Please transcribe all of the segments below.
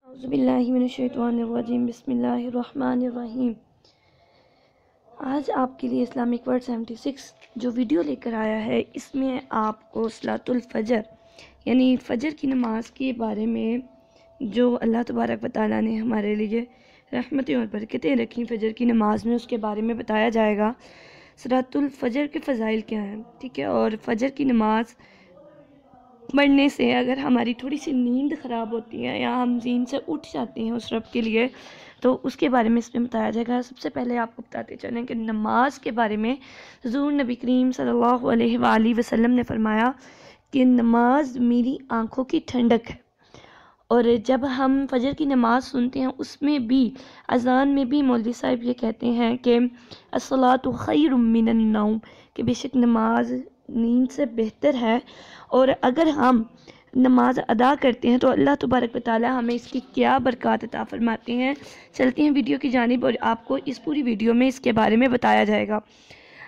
اعوذ باللہ من الشیطان الرجیم بسم اللہ الرحمن الرحیم۔ آج آپ کے لیے اسلامک ورڈ 76 جو ویڈیو لے کر آیا ہے، اس میں آپ کو صلاۃ الفجر یعنی فجر کی نماز کے بارے میں جو اللہ تبارک و تعالیٰ نے ہمارے لیے رحمتیں اور برکتیں رکھیں فجر کی نماز میں، اس کے بارے میں بتایا جائے گا۔ صلاۃ الفجر کے فضائل کیا ہیں، ٹھیک ہے، اور فجر کی نماز پڑھنے سے اگر ہماری تھوڑی سی نیند خراب ہوتی ہے یا ہم نیند سے اٹھ جاتے ہیں اس رب کے لیے، تو اس کے بارے میں اس میں بتایا جائے گا۔ سب سے پہلے آپ کو بتاتے چلیں کہ نماز کے بارے میں حضور نبی کریم صلی اللہ علیہ وآلہ وسلم نے فرمایا کہ نماز میری آنکھوں کی ٹھنڈک ہے۔ اور جب ہم فجر کی نماز سنتے ہیں، اس میں بھی اذان میں بھی مولوی صاحب یہ کہتے ہیں کہ الصلاۃ خیر من النوم، کہ بے شک نماز نیند سے بہتر ہے، اور اگر ہم نماز ادا کرتے ہیں تو اللہ تبارک و تعالی ہمیں اس کی کیا برکات عطا فرماتے ہیں۔ چلتے ہیں ویڈیو کی جانب اور آپ کو اس پوری ویڈیو میں اس کے بارے میں بتایا جائے گا۔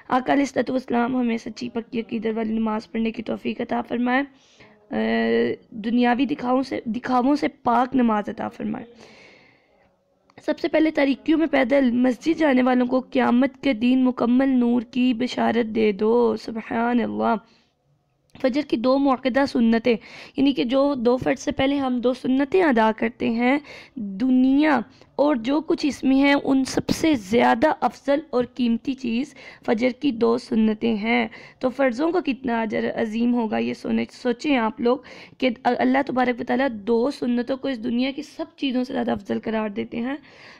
آقا علیہ الصلوۃ والسلام ہمیں سچی پکی عقیدت والی نماز پڑھنے کی توفیق عطا فرمائے، دنیاوی دکھاووں سے پاک نماز عطا فرمائے۔ سب سے پہلے تاریکیوں میں پیدل مسجد جانے والوں کو قیامت کے دن مکمل نور کی بشارت دے دو، سبحان اللہ۔ فجر کی 2 موقدہ سنتیں، یعنی کہ جو 2 فجر سے پہلے ہم 2 سنتیں ادا کرتے ہیں، دنیا اور جو کچھ اس میں ہے ان سب سے زیادہ افضل اور قیمتی چیز فجر کی 2 سنتیں ہیں۔ تو فرضوں کا کتنا اجر عظیم ہوگا، یہ سوچیں آپ لوگ کہ اللہ تبارک و تعالیٰ 2 سنتوں کو اس دنیا کی سب چیزوں سے زیادہ افضل قرار دیتے ہیں،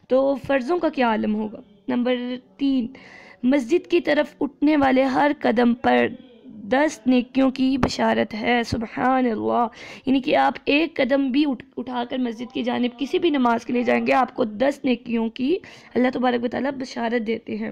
تو فرضوں کا کیا عالم ہوگا۔ نمبر 3، مسجد کی طرف اٹھنے والے ہر قدم پر 10 نیکیوں کی بشارت ہے، سبحان اللہ۔ یعنی کہ آپ ایک قدم بھی اٹھا کر مسجد کی جانب کسی بھی نماز کے لیے جائیں گے، آپ کو 10 نیکیوں کی اللہ تبارک و تعالیٰ بشارت دیتے ہیں۔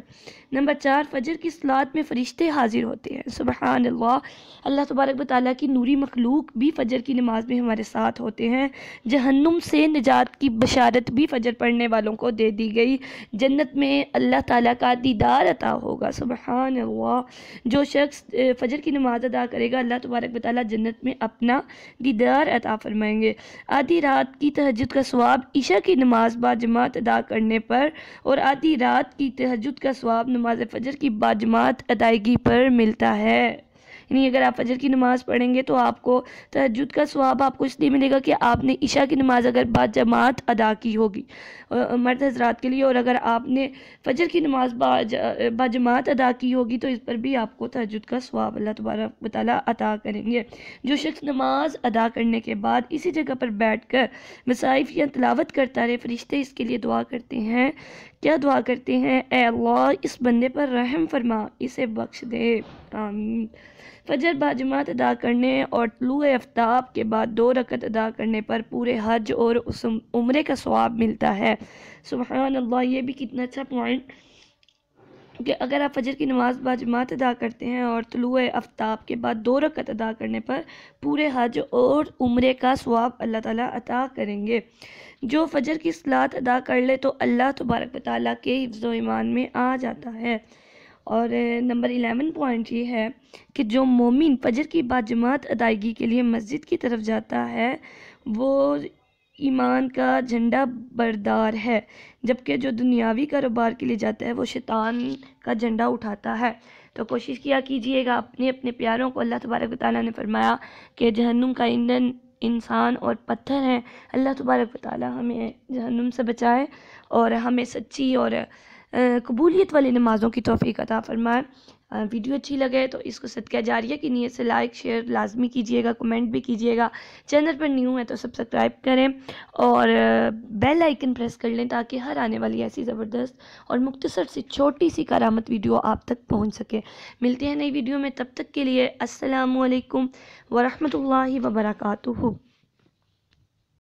نمبر 4، فجر کی صلاۃ میں فرشتے حاضر ہوتے ہیں، سبحان اللہ۔ اللہ تبارک و تعالیٰ کی نوری مخلوق بھی فجر کی نماز میں ہمارے ساتھ ہوتے ہیں۔ جہنم سے نجات کی بشارت بھی فجر پڑھنے والوں کو دے دی گئی۔ جنت میں اللہ تعالیٰ کا دیدار عطا ہوگا، سبحان اللہ۔ جو شخص فجر کی نماز ادا کرے گا، اللہ تبارک و تعالیٰ جنت میں اپنا دیدار عطا فرمائیں گے۔ آدھی رات کی تہجد کا ثواب عشاء کی نماز باجماعت ادا کرنے پر، اور آدھی رات کی تہجد کا ثواب نماز فجر کی باجماعت ادائیگی پر ملتا ہے۔ یعنی اگر آپ فجر کی نماز پڑھیں گے تو آپ کو تہجد کا ثواب آپ کو اس لیے ملے گا کہ آپ نے عشاء کی نماز اگر باجماعت ادا کی ہوگی مرد حضرات کے لیے، اور اگر آپ نے فجر کی نماز باجماعت ادا کی ہوگی تو اس پر بھی آپ کو تہجد کا ثواب اللہ تبارک و تعالیٰ عطا کریں گے۔ جو شخص نماز ادا کرنے کے بعد اسی جگہ پر بیٹھ کر مصاحف یا تلاوت کرتا رہے، فرشتے اس کے لیے دعا کرتے ہیں۔ کیا دعا کرتے ہیں؟ اے اللہ اس بندے پر رحم فرما، اسے بخش دے، آمین۔ فجر باجماعت ادا کرنے اور طلوع آفتاب کے بعد 2 رکعت ادا کرنے پر پورے حج اور عمرے کا ثواب ملتا ہے، سبحان اللہ۔ یہ بھی کتنا اچھا پوائنٹ کہ اگر آپ فجر کی نماز باجماعت ادا کرتے ہیں اور طلوع آفتاب کے بعد 2 رکعت ادا کرنے پر پورے حج اور عمرے کا ثواب اللہ تعالیٰ عطا کریں گے۔ جو فجر کی صلاۃ ادا کر لے تو اللہ تبارک و تعالیٰ کے حفظ و ایمان میں آ جاتا ہے۔ اور نمبر 11 پوائنٹ یہ ہے کہ جو مومن فجر کی باجماعت ادائیگی کے لیے مسجد کی طرف جاتا ہے وہ ایمان کا جھنڈا بردار ہے، جبکہ جو دنیاوی کاروبار کے لیے جاتا ہے وہ شیطان کا جھنڈا اٹھاتا ہے۔ تو کوشش کیا کیجئے گا اپنے پیاروں کو، اللہ تبارک و تعالیٰ نے فرمایا کہ جہنم کا ایندھن انسان اور پتھر ہیں۔ اللہ تبارک و تعالیٰ ہمیں جہنم سے بچائے اور ہمیں سچی اور قبولیت والی نمازوں کی توفیق عطا فرمائے۔ ویڈیو اچھی لگے تو اس کو صدقہ جاریہ کی نیت سے لائک شیئر لازمی کیجئے گا، کمنٹ بھی کیجئے گا۔ چینل پر نیو ہے تو سبسکرائب کریں اور بیل آئیکن پریس کر لیں تاکہ ہر آنے والی ایسی زبردست اور مختصر سی چھوٹی سی کرامت ویڈیو آپ تک پہنچ سکے۔ ملتے ہیں نئی ویڈیو میں، تب تک کے لیے السلام علیکم ورحمۃ اللہ وبرکاتہ۔